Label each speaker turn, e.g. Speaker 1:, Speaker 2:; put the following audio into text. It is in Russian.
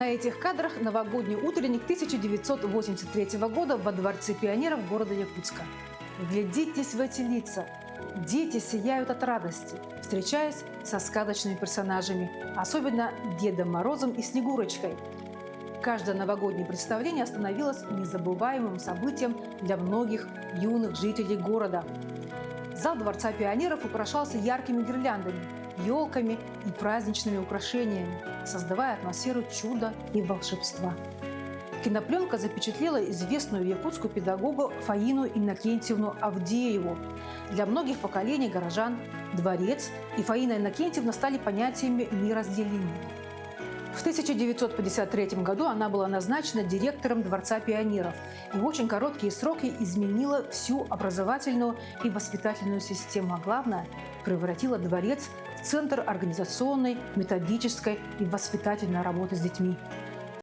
Speaker 1: На этих кадрах новогодний утренник 1983 года во Дворце пионеров города Якутска. Вглядитесь в эти лица. Дети сияют от радости, встречаясь со сказочными персонажами, особенно Дедом Морозом и Снегурочкой. Каждое новогоднее представление становилось незабываемым событием для многих юных жителей города. Зал Дворца пионеров украшался яркими гирляндами, елками и праздничными украшениями, создавая атмосферу чуда и волшебства. Кинопленка запечатлела известную якутскую педагогу Фаину Иннокентьевну Авдееву. Для многих поколений горожан дворец и Фаина Иннокентьевна стали понятиями неразделимыми. В 1953 году она была назначена директором Дворца пионеров и в очень короткие сроки изменила всю образовательную и воспитательную систему, а главное – превратила дворец в центр организационной, методической и воспитательной работы с детьми.